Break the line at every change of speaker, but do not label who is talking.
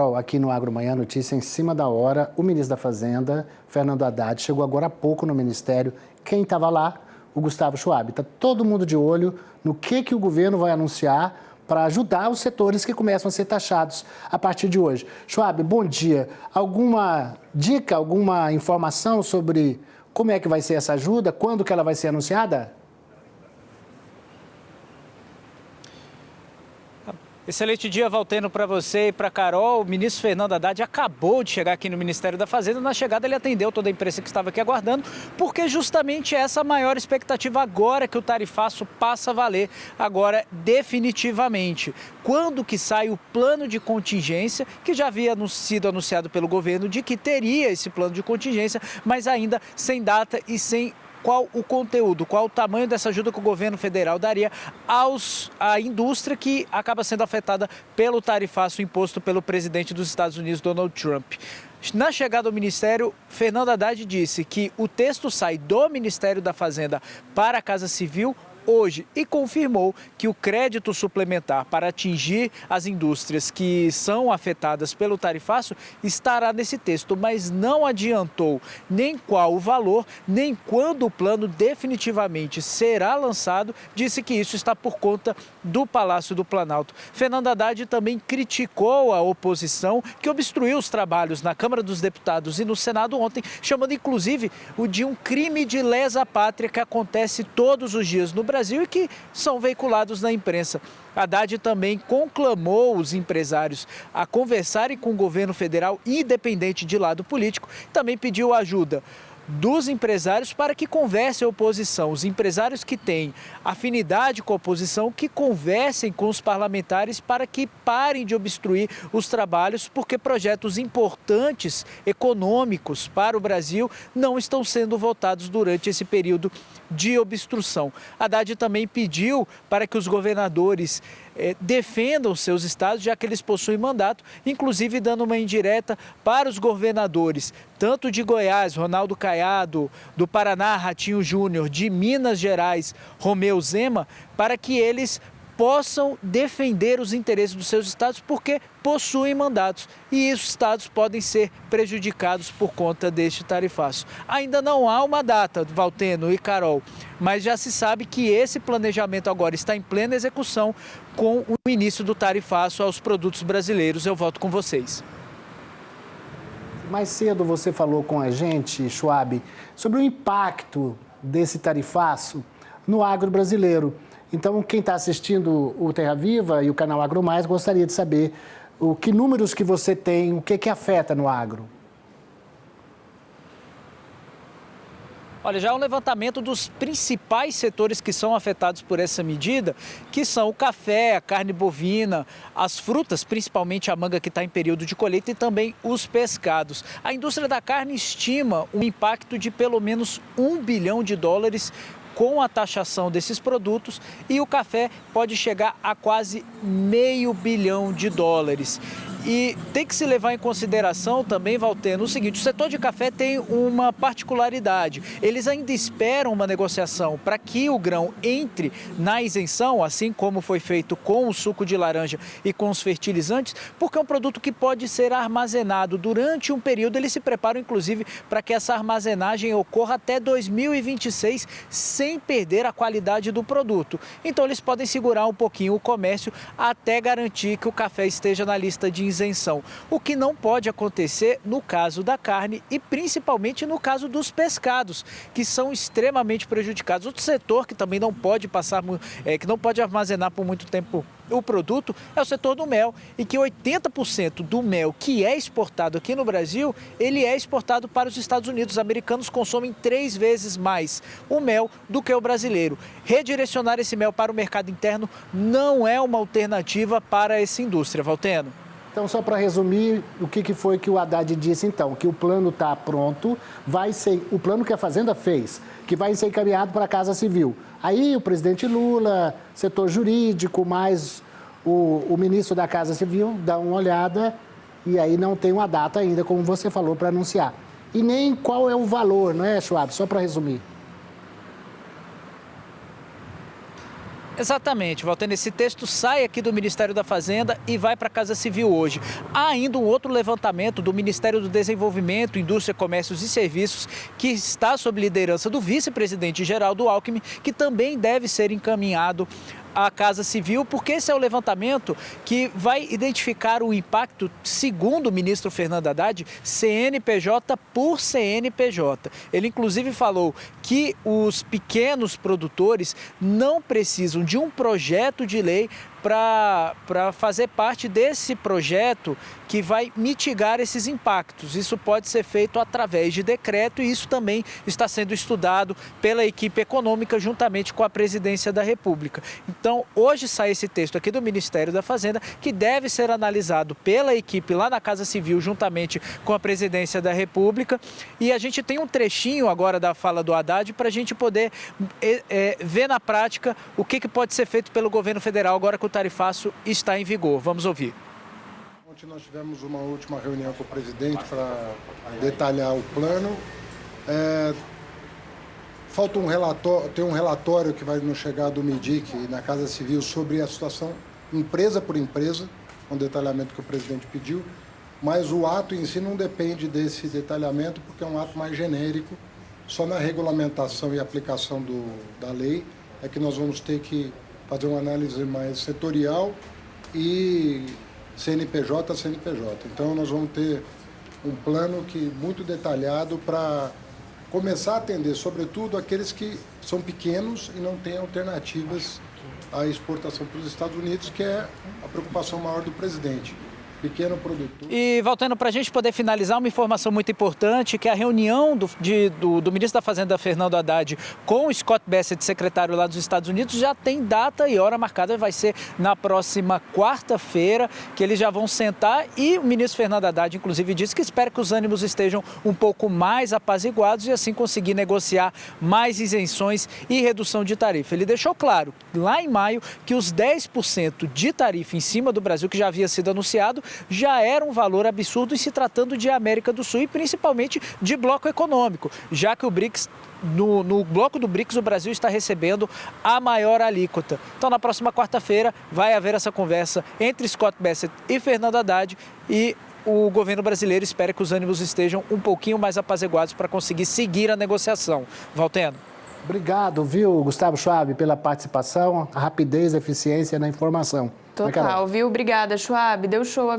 Carol, aqui no AgroManhã, notícia em cima da hora, o ministro da Fazenda, Fernando Haddad, chegou agora há pouco no Ministério. Quem estava lá? O Gustavo Schwab. Está todo mundo de olho no que o governo vai anunciar para ajudar os setores que começam a ser taxados a partir de hoje. Schwab, bom dia. Alguma dica, alguma informação sobre como é que vai ser essa ajuda? Quando que ela vai ser anunciada?
Excelente dia, Valteno, para você e para a Carol. O ministro Fernando Haddad acabou de chegar aqui no Ministério da Fazenda. Na chegada, ele atendeu toda a imprensa que estava aqui aguardando, porque justamente essa maior expectativa agora que o tarifaço passa a valer, agora definitivamente. Quando que sai o plano de contingência, que já havia sido anunciado pelo governo de que teria esse plano de contingência, mas ainda sem data e sem qual o conteúdo, qual o tamanho dessa ajuda que o governo federal daria à indústria que acaba sendo afetada pelo tarifaço imposto pelo presidente dos Estados Unidos, Donald Trump. Na chegada ao Ministério, Fernando Haddad disse que o texto sai do Ministério da Fazenda para a Casa Civil hoje e confirmou que o crédito suplementar para atingir as indústrias que são afetadas pelo tarifaço estará nesse texto, mas não adiantou nem qual o valor, nem quando o plano definitivamente será lançado. Disse que isso está por conta do Palácio do Planalto. Fernando Haddad também criticou a oposição que obstruiu os trabalhos na Câmara dos Deputados e no Senado ontem, chamando inclusive o de um crime de lesa pátria que acontece todos os dias no Brasil e que são veiculados na imprensa. Haddad também conclamou os empresários a conversarem com o governo federal, independente de lado político, também pediu ajuda dos empresários para que conversem a oposição. Os empresários que têm afinidade com a oposição, que conversem com os parlamentares para que parem de obstruir os trabalhos, porque projetos importantes, econômicos para o Brasil, não estão sendo votados durante esse período de obstrução. Haddad também pediu para que os governadores defendam seus estados, já que eles possuem mandato, inclusive dando uma indireta para os governadores, tanto de Goiás, Ronaldo Caiado, do Paraná, Ratinho Júnior, de Minas Gerais, Romeu Zema, para que eles possam defender os interesses dos seus estados, porque possuem mandatos e esses estados podem ser prejudicados por conta deste tarifaço. Ainda não há uma data, Valteno e Carol, mas já se sabe que esse planejamento agora está em plena execução com o início do tarifaço aos produtos brasileiros. Eu volto com vocês.
Mais cedo você falou com a gente, Schwab, sobre o impacto desse tarifaço no agro brasileiro. Então, quem está assistindo o Terra Viva e o canal Agro Mais gostaria de saber que números que você tem, o que afeta no agro.
Olha, já é um levantamento dos principais setores que são afetados por essa medida, que são o café, a carne bovina, as frutas, principalmente a manga que está em período de colheita, e também os pescados. A indústria da carne estima um impacto de pelo menos US$ 1 bilhão com a taxação desses produtos, e o café pode chegar a quase $500 milhão. E tem que se levar em consideração também, Valteno, o seguinte: o setor de café tem uma particularidade. Eles ainda esperam uma negociação para que o grão entre na isenção, assim como foi feito com o suco de laranja e com os fertilizantes, porque é um produto que pode ser armazenado durante um período. Eles se preparam, inclusive, para que essa armazenagem ocorra até 2026, sem perder a qualidade do produto. Então, eles podem segurar um pouquinho o comércio até garantir que o café esteja na lista de isenção. O que não pode acontecer no caso da carne e principalmente no caso dos pescados, que são extremamente prejudicados. Outro setor que também não pode que não pode armazenar por muito tempo o produto é o setor do mel, e que 80% do mel que é exportado aqui no Brasil, ele é exportado para os Estados Unidos. Os americanos consomem 3 vezes mais o mel do que o brasileiro. Redirecionar esse mel para o mercado interno não é uma alternativa para essa indústria, Valteno.
Então, só para resumir, o que foi que o Haddad disse, então? Que o plano está pronto, o plano que a Fazenda fez, que vai ser encaminhado para a Casa Civil. Aí o presidente Lula, setor jurídico, mais o ministro da Casa Civil, dá uma olhada, e aí não tem uma data ainda, como você falou, para anunciar. E nem qual é o valor, não é, Schwab? Só para resumir.
Exatamente, Valtênio, esse texto sai aqui do Ministério da Fazenda e vai para a Casa Civil hoje. Há ainda um outro levantamento do Ministério do Desenvolvimento, Indústria, Comércios e Serviços, que está sob liderança do vice-presidente Geraldo Alckmin, que também deve ser encaminhado à Casa Civil, porque esse é o levantamento que vai identificar o impacto, segundo o ministro Fernando Haddad, CNPJ por CNPJ. Ele, inclusive, falou que os pequenos produtores não precisam de um projeto de lei para fazer parte desse projeto que vai mitigar esses impactos. Isso pode ser feito através de decreto e isso também está sendo estudado pela equipe econômica juntamente com a Presidência da República. Então, hoje sai esse texto aqui do Ministério da Fazenda que deve ser analisado pela equipe lá na Casa Civil juntamente com a Presidência da República. E a gente tem um trechinho agora da fala do Haddad para a gente poder ver na prática o que pode ser feito pelo governo federal agora que o tarifaço está em vigor. Vamos ouvir.
Ontem nós tivemos uma última reunião com o presidente para detalhar o plano. Falta um relatório, tem um relatório que vai nos chegar do MIDIC na Casa Civil sobre a situação empresa por empresa, um detalhamento que o presidente pediu, mas o ato em si não depende desse detalhamento porque é um ato mais genérico, só na regulamentação e aplicação da lei é que nós vamos ter que fazer uma análise mais setorial e CNPJ a CNPJ. Então, nós vamos ter um plano muito detalhado para começar a atender, sobretudo, aqueles que são pequenos e não têm alternativas à exportação para os Estados Unidos, que é a preocupação maior do presidente. Pequeno produtor.
E, Valtênio, para a gente poder finalizar, uma informação muito importante, que a reunião do ministro da Fazenda, Fernando Haddad, com o Scott Bessent, secretário lá dos Estados Unidos, já tem data e hora marcada, vai ser na próxima quarta-feira, que eles já vão sentar e o ministro Fernando Haddad, inclusive, disse que espera que os ânimos estejam um pouco mais apaziguados e assim conseguir negociar mais isenções e redução de tarifa. Ele deixou claro, lá em maio, que os 10% de tarifa em cima do Brasil, que já havia sido anunciado, já era um valor absurdo em se tratando de América do Sul e principalmente de bloco econômico, já que o BRICS, no bloco do BRICS, o Brasil está recebendo a maior alíquota. Então, na próxima quarta-feira, vai haver essa conversa entre Scott Bessent e Fernando Haddad e o governo brasileiro espera que os ânimos estejam um pouquinho mais apaziguados para conseguir seguir a negociação. Valtênio.
Obrigado, viu, Gustavo Schwab, pela participação, a rapidez, a eficiência na informação.
Total, viu? Obrigada, Schwab. Deu show agora.